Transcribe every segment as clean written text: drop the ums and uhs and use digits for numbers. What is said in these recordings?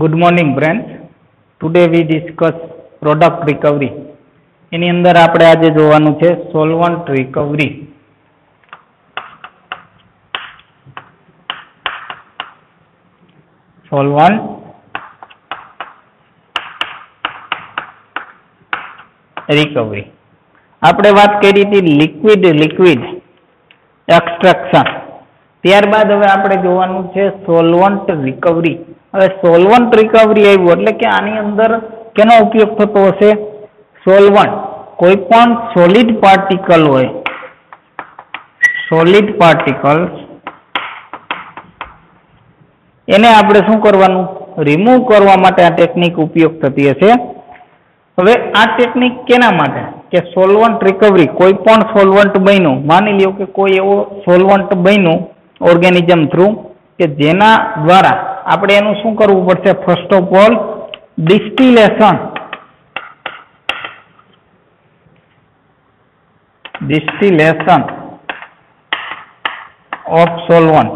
Good morning, friends. Today we discuss product recovery. એની અંદર આપણે આજે જોવાનું છે solvent recovery. Solvent recovery. આપણે વાત કરી હતી liquid extraction. ત્યારબાદ હવે આપણે જોવાનું છે solvent recovery. હવે સોલ્વન્ટ રિકવરી આવ્યું એટલે કે આની અંદર કેનો ઉપયોગ થતો હશે? સોલ્વન્ટ, કોઈ પણ સોલિડ પાર્ટિકલ હોય, સોલિડ પાર્ટિકલ એને આપણે શું કરવાનું? રિમૂવ કરવા માટે આ ટેકનિક ઉપયોગ થતી હશે. હવે આ ટેકનિક કેના માટે? કે સોલ્વન્ટ રિકવરી, કોઈ પણ સોલ્વન્ટ બન્યું, માની લ્યો કે કોઈ એવો સોલ્વન્ટ બન્યું ઓર્ગેનિઝમ થ્રુ કે જેના દ્વારા આપણે એનું શું કરવું પડશે? First of all distillation of solvent.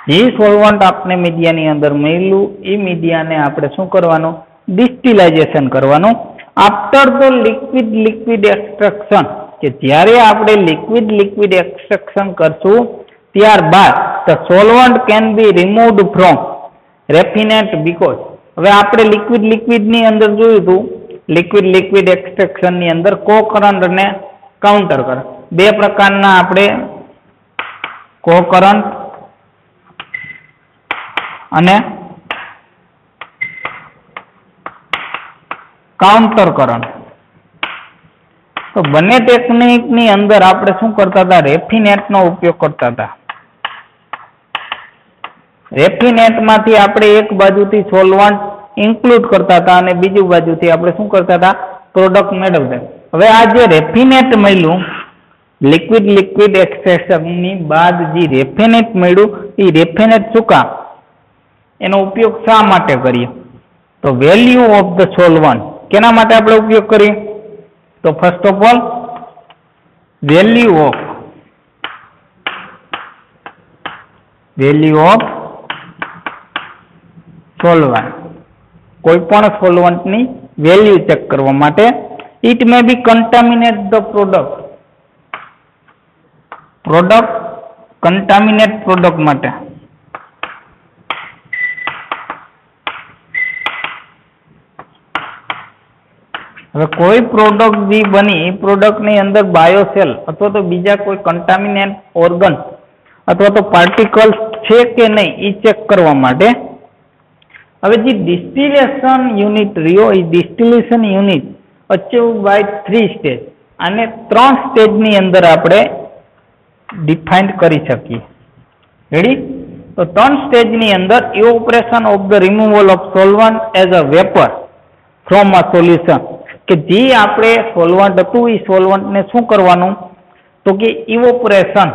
જે સોલ્વન્ટ આપણે મીડિયાની અંદર મળ્યું એ મીડિયાને આપણે શું કરવાનું? ડિસ્ટિલાઇઝેશન કરવાનું. આફ્ટર ધ લિક્વિડ એક્સટ્રેક્શન, કે જ્યારે આપણે લિક્વિડ એક્સટ્રેક્શન કરશું ત્યારબાદ the solvent can be removed from refined because, હવે આપણે લિક્વિડ ની અંદર જોયું હતું, લિક્વિડ એક્સટ્રેક્શન ની અંદર કોકરન્ટ અને કાઉન્ટર કરંટ બે પ્રકારના આપણે કોકરન્ટ અને કાઉન્ટર કરંટ. તો બંને ટેકનિકની અંદર આપણે શું કરતા હતા? રેફિનેટનો ઉપયોગ કરતા હતા. રેફિનેટમાંથી આપણે એક બાજુથી સોલ્વન્ટ ઇન્ક્લુડ કરતા હતા અને બીજી બાજુથી આપણે શું કરતા હતા? પ્રોડક્ટ મેળવતા. હવે આ જે રેફિનેટ મળ્યું, લિક્વિડ એક્સટ્રેક્શનની બાદ જે રેફિનેટ મળ્યું, એ રેફિનેટ શું કામ? એનો ઉપયોગ શા માટે કરીએ? તો વેલ્યુ ઓફ ધ સોલ્વન્ટ, કેના માટે આપણે ઉપયોગ કરીએ? તો first of all value of solvent, કોઈ પણ સોલ્વન્ટની વેલ્યુ ચેક કરવા માટે. It may be contaminate the product contaminate product માટે. હવે કોઈ પ્રોડક્ટ જે બની એ પ્રોડક્ટની અંદર બાયોસેલ અથવા તો બીજા કોઈ કન્ટામિનેટ ઓર્ગન અથવા તો પાર્ટિકલ્સ છે કે નહીં એ ચેક કરવા માટે. હવે જે ડિસ્ટિલેશન યુનિટ રહ્યો, એ distillation unit achieve by 3 stage, આને 3 સ્ટેજની અંદર આપણે ડિફાઇન કરી શકીએ. રેડી? તો 3 સ્ટેજની અંદર evaporation of the removal of solvent as a vapour from a solution, કે જે આપણે સોલ્વન્ટ હતું એ સોલ્વન્ટને શું કરવાનું? તો કે ઇવોપરેશન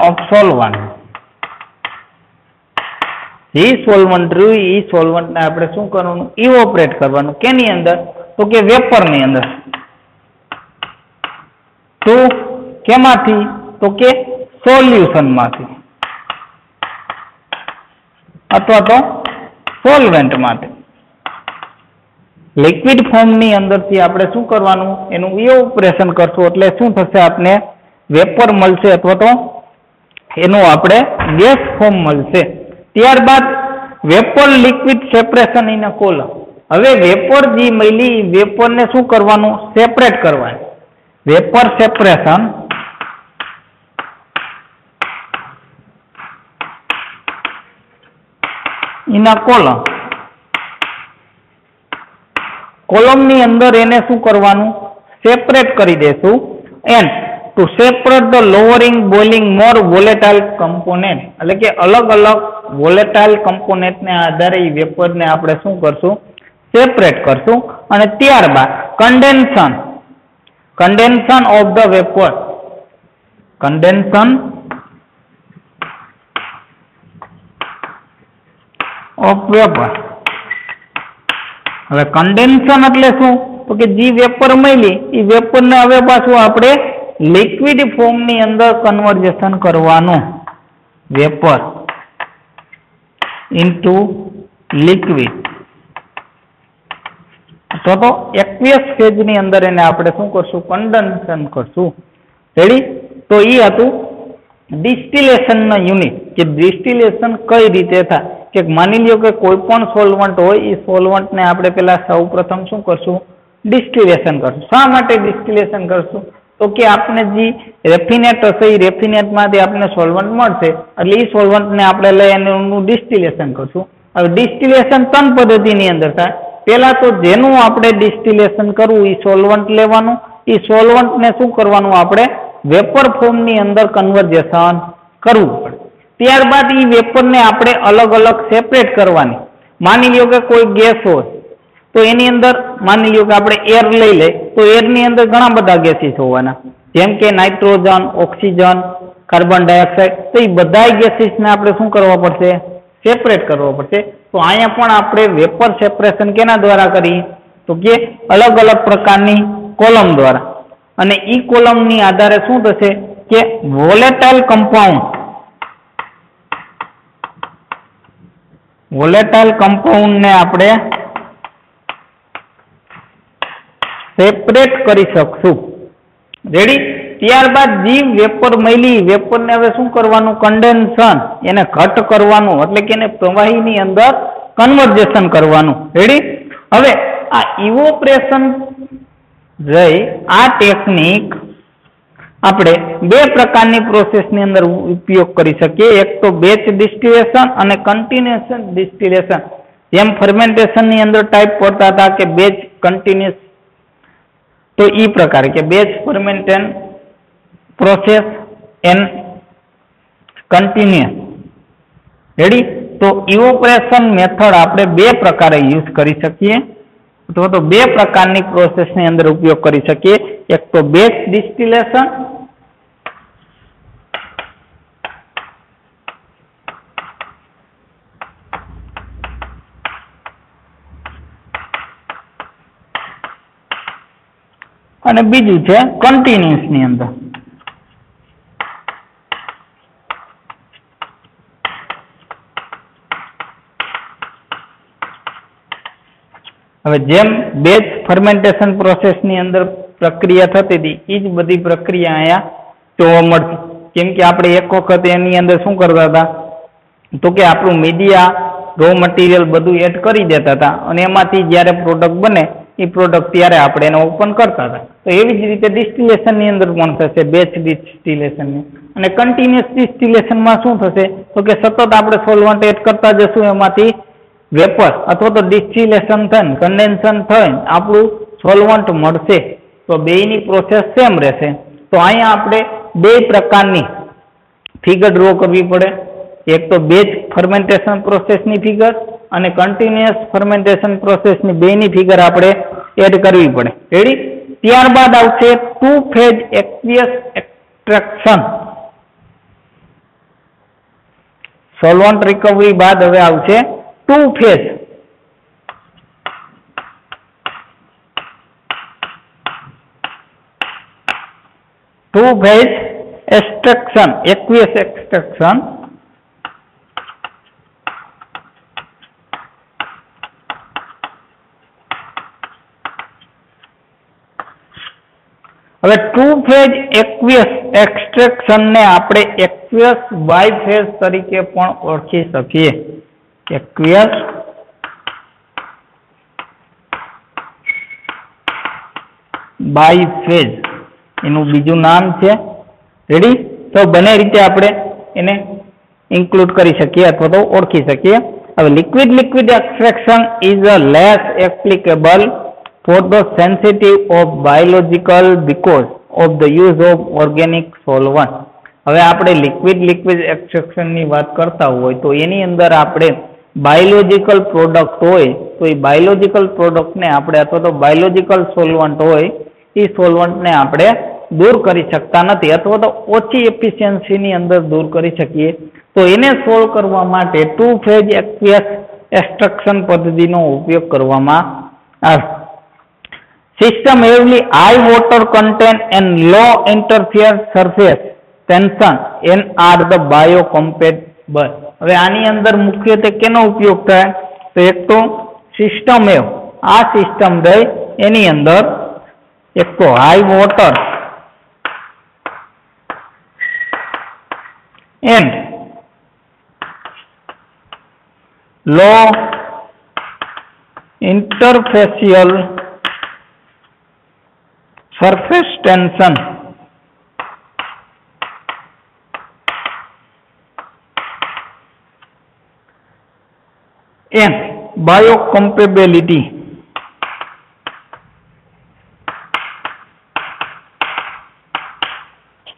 ઓફ સોલ્વન્ટ. જે સોલ્વન્ટ રહ્યું એ સોલ્વન્ટને આપણે શું કરવાનું? ઇવોપરેટ કરવાનું. કેની અંદર? તો કે વેપરની અંદર. તો કેમાંથી? તો કે સોલ્યુશનમાંથી અથવા તો સોલ્વેન્ટમાંથી. લિક્વિડ ફોર્મની અંદરથી આપણે શું કરવાનું? એનું ઇવોપરેશન કરશું એટલે શું થશે? આપને વેપર મળશે અથવા તો એનું આપણે ગેસ ફોર્મ મળશે. ત્યારબાદ vapour liquid separation in a column. હવે વેપર જે મળી એ વેપરને શું કરવાનું? સેપરેટ કરવાનું. Vapour separation in a column. કોલમની અંદર એને શું કરવાનું? સેપરેટ કરી દેશું. And to separate the lowering boiling more volatile component, એટલે કે અલગ વોલેટાઇલ કમ્પોનેન્ટને આધારે એ વેપરને આપણે શું કરશું? સેપરેટ કરશું. અને ત્યારબાદ condensation of the vapour, condensation of vapour. હવે કન્ડેન્સન એટલે શું? તો કે જે વેપર મળી એ વેપરને હવે પાછું આપણે લિક્વિડ ફોર્મની અંદર કન્વર્ઝેશન કરવાનું, વેપર ઇન્ટુ લિક્વિડ, અથવા તો એક્વિયસ ફેઝની અંદર એને આપણે શું કરશું? કન્ડેન્સેશન કરશું. રેડી? તો એ હતું ડિસ્ટિલેશનનો યુનિટ, કે ડિસ્ટિલેશન કઈ રીતે થાય. કે માની લ્યો કે કોઈ પણ સોલ્વન્ટ હોય, એ સોલ્વન્ટને આપણે પેલા સૌ પ્રથમ શું કરશું? ડિસ્ટિલેશન કરશું. શા માટે ડિસ્ટિલેશન કરશું? તો કે આપણે જે રેફિનેટ હશે એ રેફિનેટમાંથી આપણને સોલ્વન્ટ મળશે, એટલે એ સોલ્વન્ટને આપણે લઈ એનું ડિસ્ટિલેશન કરશું. હવે ડિસ્ટિલેશન 3 પદ્ધતિની અંદર થાય. પેલા તો જેનું આપણે ડિસ્ટિલેશન કરવું એ સોલ્વન્ટ લેવાનું, એ સોલ્વન્ટને શું કરવાનું? આપણે વેપર ફોર્મની અંદર કન્વર્ઝેશન કરવું પડે. ત્યારબાદ એ વેપરને આપણે અલગ અલગ સેપરેટ કરવાની. માની લ્યો કે કોઈ ગેસ હોય તો એની અંદર માની લ્યો કે આપણે એર લઈ લઈએ, તો એરની અંદર ઘણા બધા ગેસીસ હોવાના, જેમ કે નાઇટ્રોજન, ઓક્સિજન, કાર્બન ડાયોક્સાઇડ. તો એ બધા ગેસીસને આપણે શું કરવા પડશે? સેપરેટ કરવો પડશે. તો અહીંયા પણ આપણે વેપર સેપરેશન કેના દ્વારા કરી? તો કે અલગ અલગ પ્રકારની કોલમ દ્વારા. અને ઈ કોલમની આધારે શું થશે? કે વોલેટાઇલ કમ્પાઉન્ડને આપણે સેપરેટ કરી શકશું. રેડી? ત્યારબાદ જે વેપર મળી, વેપરને હવે શું કરવાનું? કન્ડેન્સન, એને ઘટ કરવાનું, એટલે કે એને પ્રવાહીની અંદર કન્વર્ઝેશન કરવાનું. રેડી? હવે આ ઇવોપરેશન જઈ આ ટેકનિક આપણે 2 પ્રકારની પ્રોસેસની અંદર ઉપયોગ કરી શકીએ. એક તો બેચ ડિસ્ટિલેશન અને કન્ટિન્યુઅસ ડિસ્ટિલેશન. જેમ ફર્મેન્ટેશનની અંદર ટાઈપ પડતા હતા કે બેચ, કન્ટિન્યુઅસ, તો એ પ્રકારે કે batch fermentation process and continuous. Ready? તો ઇવોપરેશન મેથડ આપણે 2 પ્રકારે યુઝ કરી શકીએ, અથવા તો 2 પ્રકારની પ્રોસેસની અંદર ઉપયોગ કરી શકીએ. એક તો બેચ ડિસ્ટિલેશન અને બીજું છે કન્ટિન્યુઅસ ની અંદર. હવે જેમ બેચ ફર્મેન્ટેશન પ્રોસેસની અંદર પ્રક્રિયા થતી હતી, એ જ બધી પ્રક્રિયા અહીંયા જોવા મળશે. કેમ કે આપણે એક વખત એની અંદર શું કરતા હતા? તો કે આપણું મીડિયા, રો મટીરિયલ બધું એડ કરી દેતા હતા, અને એમાંથી જ્યારે પ્રોડક્ટ બને એ પ્રોડક્ટ ત્યારે આપણે એને ઓપન કરતા હતા. તો એવી જ રીતે ડિસ્ટિલેશનની અંદર પણ થશે, બેચ ડિસ્ટિલેશનની. અને કન્ટિન્યુઅસ ડિસ્ટિલેશનમાં શું થશે? તો કે સતત આપણે સોલ્વન્ટ એડ કરતા જશું, એમાંથી વેપર અથવા તો ડિસ્ટિલેશન થઈને, કન્ડેન્સન થઈને આપણું સોલ્વન્ટ મળશે. તો બેયની પ્રોસેસ સેમ રહેશે. તો અહીંયા આપણે 2 પ્રકારની ફિગર ડ્રો કરવી પડે. એક તો બેચ ફર્મેન્ટેશન પ્રોસેસની ફિગર અને કન્ટિન્યુઅસ ફર્મેન્ટેશન પ્રોસેસની બેયની ફિગર આપણે એડ કરવી પડે. રેડી? ત્યારબાદ આવશે 2 phase aqueous extraction. Solvent recovery બાદ હવે આવશે 2 ફેઝ. Extraction, aqueous extraction. હવે 2 ફેઝ એક્વિયસ એક્સટ્રેક્શન ને આપણે એક્વિયસ બાયફેઝ તરીકે પણ ઓળખી શકીએ. એક્વિયસ બાયફેઝ એનું બીજું નામ છે. રેડી? તો બંને રીતે આપણે એને ઇન્ક્લુડ કરી શકીએ અથવા તો ઓળખી શકીએ. હવે liquid extraction is a less applicable for the sensitive of biological because of the use of organic solvent. હવે આપણે લિક્વિડ એક્સટ્રેક્શનની વાત કરતા હોય તો એની અંદર આપણે બાયોલોજિકલ પ્રોડક્ટ હોય તો એ બાયોલોજિકલ પ્રોડક્ટને આપણે અથવા તો બાયોલોજિકલ સોલ્વન્ટ હોય એ સોલ્વન્ટને આપણે દૂર કરી શકતા નથી, અથવા તો ઓછી એફિશિયન્સીની અંદર દૂર કરી શકીએ. તો એને સોલ્વ કરવા માટે 2 ફેઝ એક્વિયસ એક્સટ્રેક્શન પદ્ધતિનો ઉપયોગ કરવામાં આવે. System heavily high water content and low interfere surface tension and are the biocompatible. હવે આની અંદર મુખ્યત્વે કેનો ઉપયોગ થાય? તો એક તો સિસ્ટમ એવ, આ સિસ્ટમ રહી એની અંદર એક તો high water and low interfacial surface tension and biocompatibility.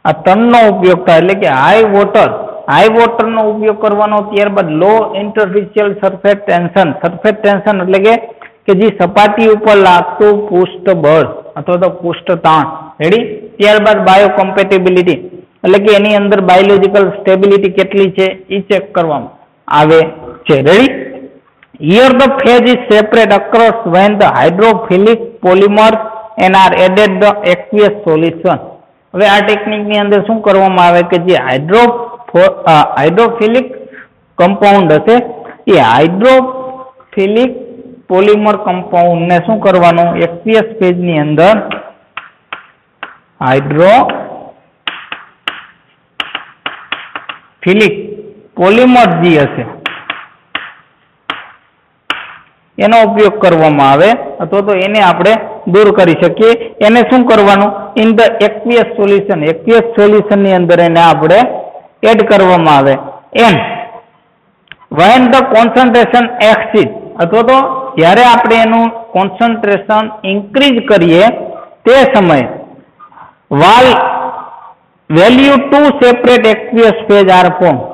આ ત્રણનો ઉપયોગ થાય એટલે કે હાઈ વોટરનો ઉપયોગ કરવાનો, ત્યારબાદ લો ઇન્ટરફિશિયલ સરફેસ ટેન્શન એટલે કે જે સપાટી ઉપર લાગતું પૃષ્ઠબળ અથવા તો પૃષ્ઠ તાણ, રેડી. ત્યારબાદ બાયોકોમ્પેટેબિલિટી એટલે કે એની અંદર બાયોલોજીકલ સ્ટેબિલિટી કેટલી છે એ ચેક કરવામાં આવે છે, ready. Here the phase is separate across when the hydrophilic polymers and are added the aqueous solution. હવે આ ટેકનિકની અંદર શું કરવામાં આવે કે જે હાઇડ્રોફિલિક કમ્પાઉન્ડ હશે એ હાઇડ્રોફિલિક પોલિમર કમ્પાઉન્ડને શું કરવાનું, એક્વિયસ ફેઝની અંદર હાઇડ્રોફિલિક પોલિમર જે હશે એનો ઉપયોગ કરવામાં આવે અથવા તો એને આપણે દૂર કરી શકીએ. એને શું કરવાનું, ઇન ધ એક્વિયસ સોલ્યુશનની અંદર એને આપણે એડ કરવામાં આવે. And when the concentration exceeds અથવા તો જ્યારે આપણે એનું કોન્સન્ટ્રેશન ઇન્ક્રીઝ કરીએ તે સમયે value two separate aqueous phase are formed.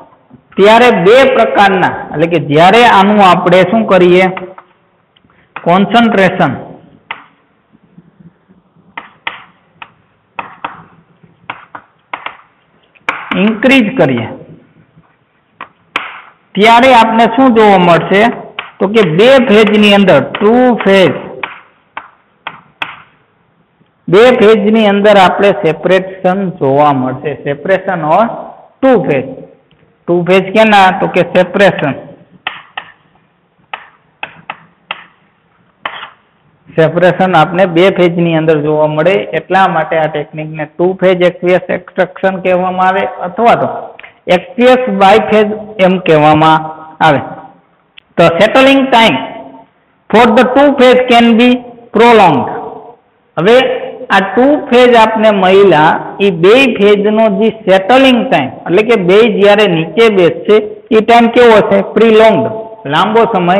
ત્યારે બે પ્રકારના એટલે કે જ્યારે આનું આપણે શું કરીએ, કોન્સન્ટ્રેશન ઇન્ક્રીઝ કરીએ ત્યારે આપણે શું જોવા મળશે તો કે બે ફેઝની અંદર બે ફેઝની અંદર આપણે સેપરેશન જોવા મળશે. સેપરેશન ઓર ટુ ફેઝ કેના તો કે સેપરેશન આપણે બે ફેઝની અંદર જોવા મળે. એટલા માટે આ ટેકનિકને ટુ ફેઝ એક્વિયસ એક્સટ્રેક્શન કહેવામાં આવે અથવા તો એક્વિયસ બાયફેઝ એમ કહેવામાં આવે. તો settling time for the two phase can be prolonged. હવે આ ટુ ફેઝ આપણે મળ્યા એ બે ફેઝનો જે સેટલિંગ ટાઈમ એટલે કે બે જ્યારે નીચે બેસશે એ ટાઈમ કેવો હશે, પ્રીલોંગ્ડ, લાંબો સમય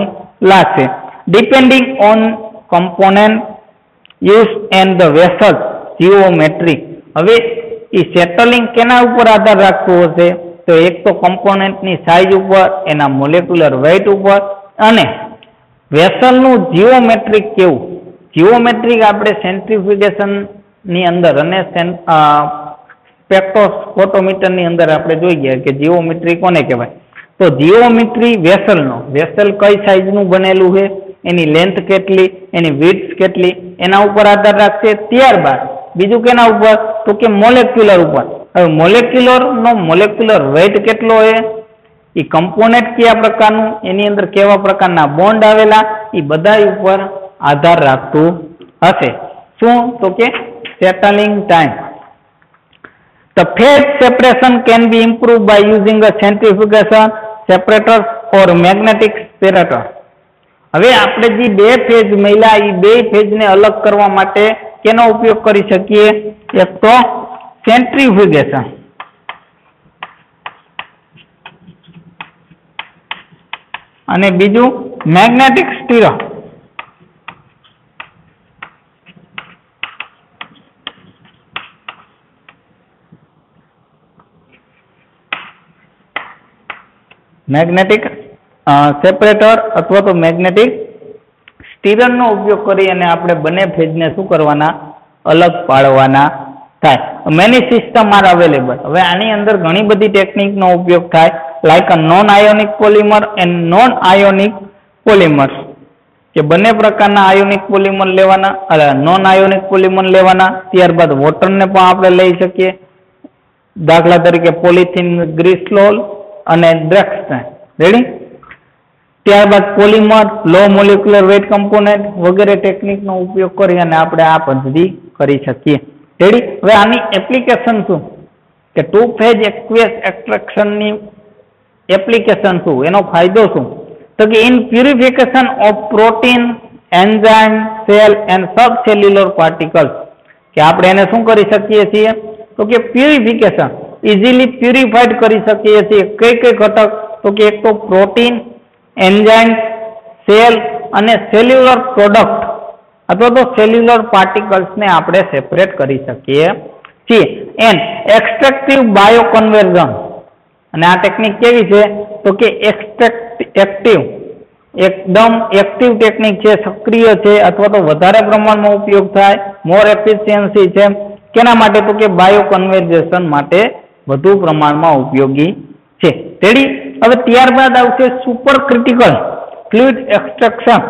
લાગશે. Depending on component used and the vessel geometry. હવે એ સેટલિંગ કેના ઉપર આધાર રાખતો હશે તો એક તો કમ્પોનેન્ટની સાઇઝ ઉપર, એના મોલેક્યુલર વેઇટ ઉપર અને વેસલનું જીઓમેટ્રિક કેવું. જીઓમેટ્રિક આપણે સેન્ટ્રીફ્યુગેશનની અંદર અને સ્પેક્ટ્રોફોટોમીટરની અંદર આપણે જોઈ ગયા કે જીઓમેટ્રી કોને કહેવાય. તો જીઓમેટ્રી વેસલ કઈ સાઇઝનું બનેલું છે, એની લેન્થ કેટલી, એની વિડ્થ કેટલી, એના ઉપર આધાર રાખશે. ત્યારબાદ બીજું કેના ઉપર તો કે મોલેક્યુલર ઉપર. હવે મોલેક્યુલર વેઇટ કેટલો છે, એ કમ્પોનેન્ટ કયા પ્રકારનું, એની અંદર કેવા પ્રકારના બોન્ડ આવેલા, એ બધા ઉપર આધાર રાખતું હશે. શું તો કે સેટલિંગ time. The phase separation can be improved by using a centrifugation separators or magnetic separator. હવે આપણે જે બે ફેઝ મળ્યા એ બે ફેઝને અલગ કરવા માટે કેનો ઉપયોગ કરી શકીએ, એક તો સેન્ટ્રીફ્યુગેશન અને બીજું મેગ્નેટિક સ્ટીરર. મેગ્નેટિક સેપરેટર અથવા તો મેગ્નેટિક સ્ટીરરનો ઉપયોગ કરી અને આપણે બંને ફેઝને શું કરવાના, અલગ પાડવાના થાય. Many system R available. હવે આની અંદર ઘણી બધી ટેકનિકનો ઉપયોગ થાય, like a non ionic polymer and non ionic polymers. કે બંને પ્રકારના આયોનિક પોલિમર લેવાના, નોન આયોનિક પોલિમર લેવાના. ત્યારબાદ વોટરને પણ આપણે લઈ શકીએ, દાખલા તરીકે પોલિથીન ગ્લિસરોલ અને ડ્રેક્સને. રેડી? ત્યારબાદ પોલિમર, લો મોલિક્યુલર વેટ કમ્પોનેન્ટ વગેરે ટેકનિકનો ઉપયોગ કરી અને આપણે આ પદ્ધતિ કરી શકીએ. રેડી? હવે આની એપ્લિકેશન શું, કે ટુ ફેઝ એક્વિયસ એક્સટ્રેક્શનની એપ્લિકેશન શું, એનો ફાયદો શું? તો કે in purification of protein, enzyme, cell and subcellular particles, કે આપણે એને શું કરી શકીએ છીએ? તો કે પ્યુરિફિકેશન, ઇઝીલી પ્યુરિફાઈડ કરી શકીએ છીએ. કઈ કઈ ઘટક? તો કે એક તો પ્રોટીન, એન્ઝાઇમ, સેલ અને સેલ્યુલર પ્રોડક્ટ અથવા તો સેલ્યુલર પાર્ટિકલ્સને આપણે સેપરેટ કરી શકીએ છીએ. એન્ડ એક્સટ્રેક્ટિવ બાયોકન્વર્ઝન, અને આ ટેકનિક કેવી છે? તો કે એક્ટિવ, એકદમ એક્ટિવ ટેકનિક છે, સક્રિય છે, અથવા તો વધારે પ્રમાણમાં ઉપયોગ થાય, મોર એફિશિયન્સી છે. કેના માટે? તો કે બાયોકન્વર્ઝેશન માટે વધુ પ્રમાણમાં ઉપયોગી છે. રેડી? હવે ત્યારબાદ આવશે super critical fluid extraction.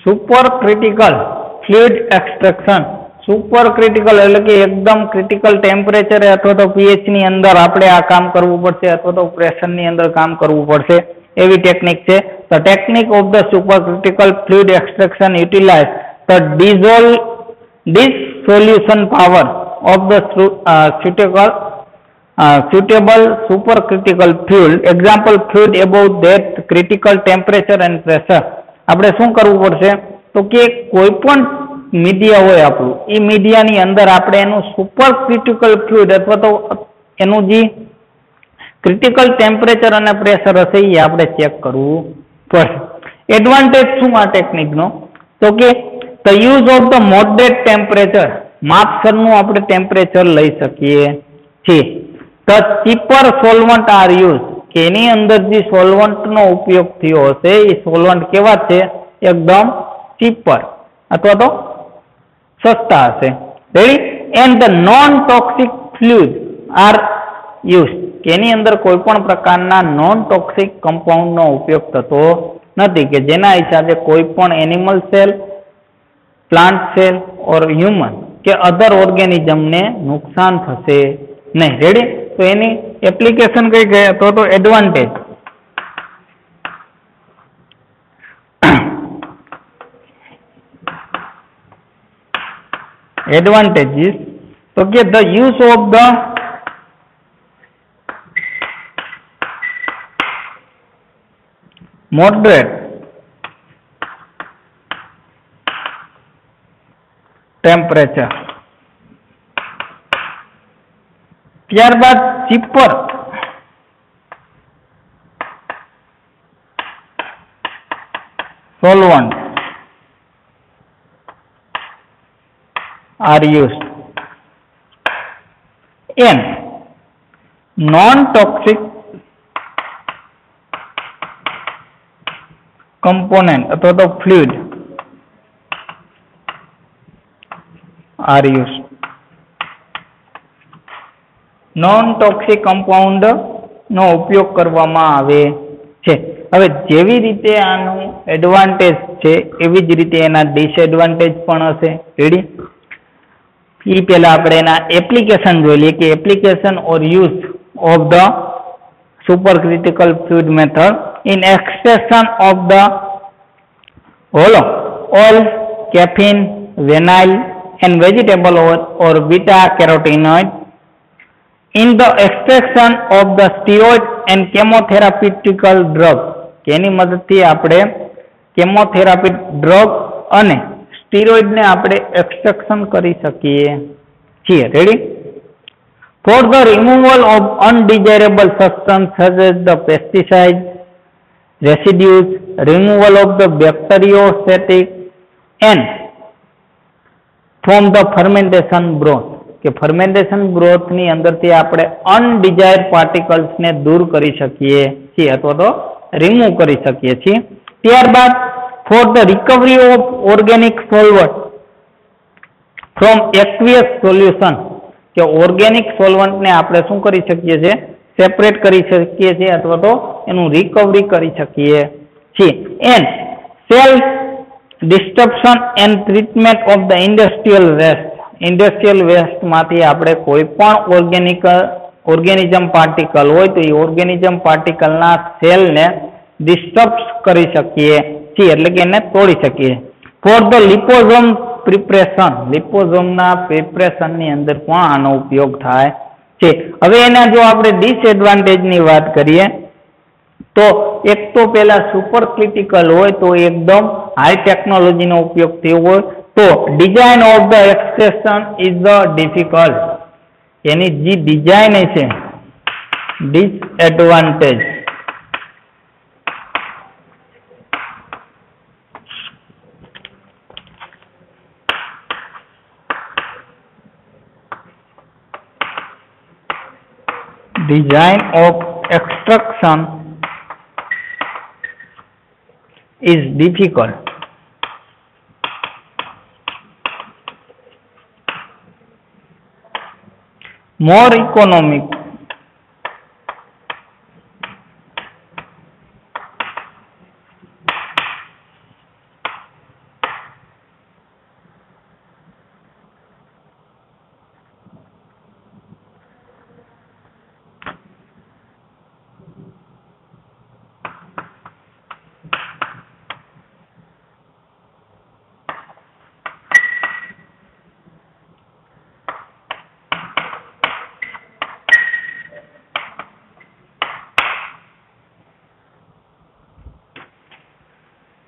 Super critical fluid extraction. Super critical એટલે કે એકદમ ક્રિટિકલ ટેમ્પરેચરે અથવા તો pH ની અંદર આપણે આ કામ કરવું પડશે અથવા તો પ્રેશરની અંદર કામ કરવું પડશે, એવી ટેકનિક છે. The technique of the super critical fluid extraction utilise the dissolution power of the suitable supercritical fluid. Example, fluid above that critical temperature and pressure. આપણે શું કરવું પડશે? તો કે કોઈ પણ મીડિયા હોય આપણું, એ મીડિયાની અંદર આપણે એનું સુપર ક્રિટિકલ ફ્લુઇડ અથવા તો એનું જે ક્રિટિકલ ટેમ્પરેચર અને પ્રેશર હશે એ આપણે ચેક કરવું પડશે. એડવાન્ટેજ શું આ ટેકનિકનો? તો કે the use of the moderate temperature, માપસરનું આપણે ટેમ્પરેચર લઈ શકીએ છીએ. The cheaper solvent are use, કે એની અંદર જે સોલ્વન્ટનો ઉપયોગ થયો હશે એ સોલ્વન્ટ કેવા છે? એકદમ ચીપર અથવા તો સસ્તા હશે. Ready? And the non toxic fluid R use, કે એની અંદર કોઈ પણ પ્રકારના નોન ટોક્સિક કમ્પાઉન્ડનો ઉપયોગ થતો નથી, કે જેના હિસાબે કોઈ પણ એનિમલ સેલ, પ્લાન્ટ સેલ ઓર હ્યુમન કે અધર ઓર્ગેનિઝમને નુકસાન થશે નહીં. રેડી? તો એની એપ્લિકેશન કઈ ગયા? તો advantage. Advantages, to get the use of the moderate temperature. ત્યારબાદ cheaper solvent are used and non-toxic component અથવા તો fluid are used. Non toxic compound નો ઉપયોગ કરવામાં આવે છે. હવે જેવી રીતે આનું એડવાન્ટેજ છે એવી જ રીતે એના ડિસએડવાન્ટેજ પણ હશે. રેડી? એ પહેલા આપણે એના એપ્લિકેશન જોઈ લઈએ કે application or use of the super critical fluid method in extraction of the hollow oil, caffeine, vanilla and vegetable oil or beta carotenoid, in the extraction of the steroid and chemotherapeutic drug, કે એની મદદથી આપણે chemotherapy drug અને સ્ટીરોઇડને આપણે extraction કરી શકીએ છીએ. Ready? For the removal of undesirable substances such as the pesticides, residues, removal of the bacteriostatic and from the fermentation broth કે fermentation બ્રોથની અંદરથી આપણે અનડિઝાયર્ડ પાર્ટિકલ્સને દૂર કરી શકીએ છીએ અથવા તો રિમૂવ કરી શકીએ છીએ. ત્યારબાદ for the recovery of organic solvent from aqueous solution કે ઓર્ગેનિક સોલ્વન્ટને આપણે શું કરી શકીએ છીએ, સેપરેટ કરી શકીએ છીએ અથવા તો એનું રિકવરી કરી શકીએ છીએ. And self destruction and treatment of the industrial waste industrial વેસ્ટમાંથી આપણે કોઈ પણ ઓર્ગેનિઝમ પાર્ટિકલ હોય તો એ ઓર્ગેનિઝમ પાર્ટિકલના સેલને ડિસ્ટર્બ કરી શકીએ છીએ એટલે કે એને તોડી શકીએ. ફોર ધ લિપોઝોમ પ્રિપરેશન લિપોઝોમના પ્રિપરેશનની અંદર પણ આનો ઉપયોગ થાય છે. હવે એના જો આપણે ડિસએડવાન્ટેજની વાત કરીએ તો એક તો પેલા સુપર ક્રિટિકલ હોય તો એકદમ હાઈ ટેકનોલોજીનો ઉપયોગ થયો હોય તો design of the extraction is the difficult એની જે ડિઝાઇન છે disadvantage. Design of extraction is difficult. More economic.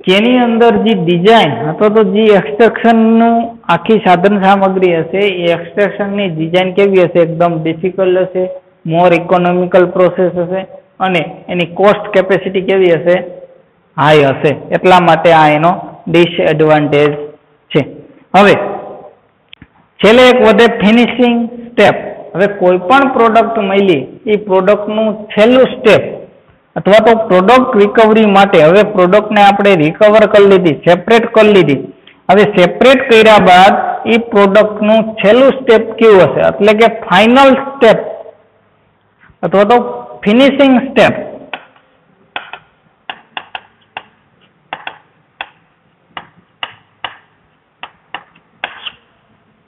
જેની અંદર જે ડિઝાઇન અથવા તો જે એક્સટ્રેક્શનનું આખી સાધન સામગ્રી હશે એ એક્સટ્રેક્શનની ડિઝાઇન કેવી હશે, એકદમ ડિફિકલ્ટ હશે, મોર ઇકોનોમિકલ પ્રોસેસ હશે અને એની કોસ્ટ કેપેસિટી કેવી હશે, હાઈ હશે. એટલા માટે આ એનો ડિસએડવાન્ટેજ છે. હવે છેલ્લે એક વધે ફિનિશિંગ સ્ટેપ. હવે કોઈ પણ પ્રોડક્ટ મળી એ પ્રોડક્ટનું છેલ્લું સ્ટેપ અથવા તો પ્રોડક્ટ રિકવરી માટે હવે પ્રોડક્ટને આપણે રિકવર કરી લીધી, સેપરેટ કરી લીધી. હવે સેપરેટ કર્યા બાદ એ પ્રોડક્ટનું છેલ્લું સ્ટેપ કેવું હશે એટલે કે ફાઇનલ સ્ટેપ અથવા તો ફિનિશિંગ સ્ટેપ.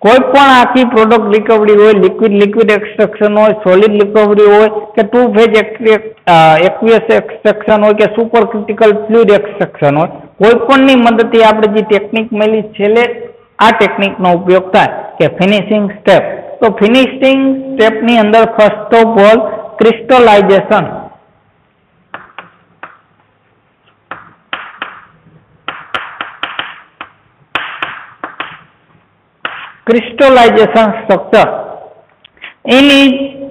કોઈ પણ આખી પ્રોડક્ટ રિકવરી હોય, લિક્વિડ એક્સટ્રેક્શન હોય, સોલિડ રિકવરી હોય કે ટુ ફેઝ એક્વિયસ એક્સટ્રેક્શન હોય કે સુપર ક્રિટિકલ ફ્લુઇડ એક્સટ્રેક્શન હોય, કોઈ પણની મદદથી આપણે જે ટેકનિક મળી છેલ્લે આ ટેકનિકનો ઉપયોગ થાય કે ફિનિશિંગ સ્ટેપ. તો ફિનિશિંગ સ્ટેપની અંદર first of all crystallization. Crystallization structure.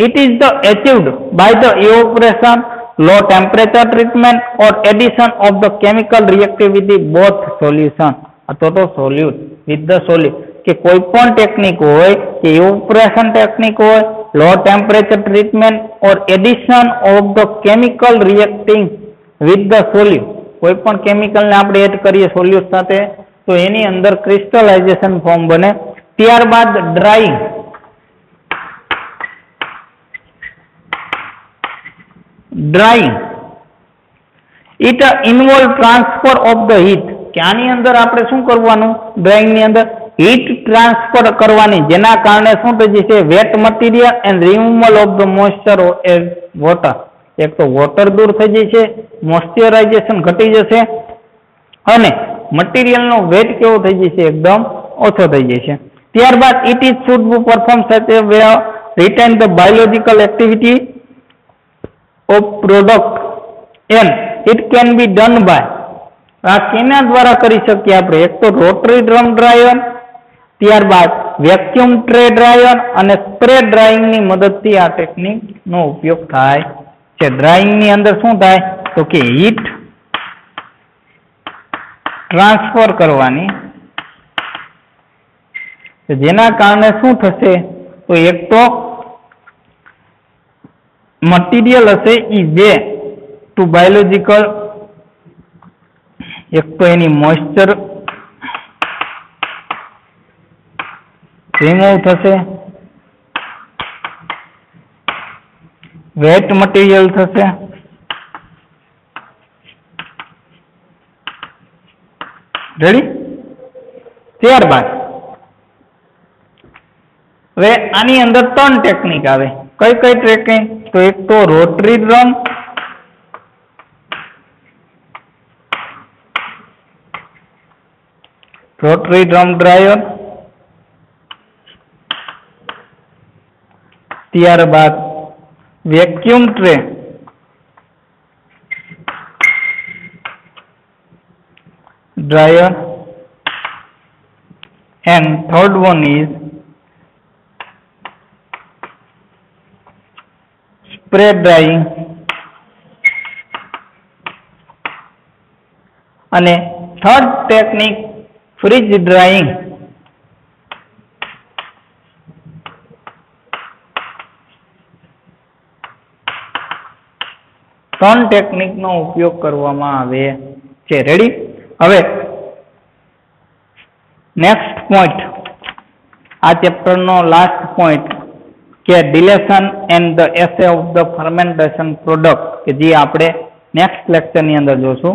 It is achieved by the evaporation, low temperature treatment or addition of the chemical reactivity both solution અથવા તો solute with the solute કે કોઈ પણ ટેકનિક હોય કે evaporation ટેકનિક હોય, low temperature treatment or addition of the chemical reacting with the solute કોઈ પણ કેમિકલને આપણે એડ કરીએ સોલ્યુટ સાથે તો એની અંદર ક્રિસ્ટલાઇઝેશન ફોર્મ બને. ત્યારબાદ drawing. It involve transfer of the heat કે આની અંદર આપણે શું કરવાનું, ડ્રાઇંગની અંદર હીટ ટ્રાન્સફર કરવાની જેના કારણે શું થઈ જશે, wet material and removal of the moisture and water. એક તો વોટર દૂર થઈ જશે, મોઇસ્ચરાઇઝેશન ઘટી જશે અને મટીરિયલનો વેટ કેવો થઈ જશે, એકદમ ઓછો થઈ જશે. ત્યારબાદ it is should perform such a way retain the biological activity of product and it can be done by. આ કેના દ્વારા કરી શકીએ આપણે, એક તો રોટરી ડ્રમ ડ્રાયર, ત્યારબાદ વેક્યુમ ટ્રે ડ્રાયર અને સ્પ્રે ડ્રાઇંગ ની મદદથી આ ટેકનિક નો ઉપયોગ થાય છે. ડ્રાઇંગ ની અંદર શું થાય તો કે હીટ ટ્રાન્સફર કરવાની, જેના કારણે શું થશે તો એક તો મટીરિયલ હશે એ વે ટુ બાયોલોજીકલ, એક તો એની મોઇસ્ચર રિમૂવ થશે, વેટ મટીરિયલ થશે, રેડી. ત્યારબાદ હવે આની અંદર 3 ટેકનિક આવે. કઈ કઈ ટેકનિક તો એક તો rotary drum, rotary drum dryer, ત્યારબાદ vacuum tray dryer, and third one is spray drying, અને third technique freeze drying. ત્રણ ટેકનિક નો ઉપયોગ કરવામાં આવે છે. રેડી. હવે નેક્સ્ટ પોઈન્ટ, આ ચેપ્ટર નો લાસ્ટ પોઈન્ટ કે deletion and the assay of the fermentation product, કે જે આપણે નેક્સ્ટ લેક્ચર ની અંદર જોશું.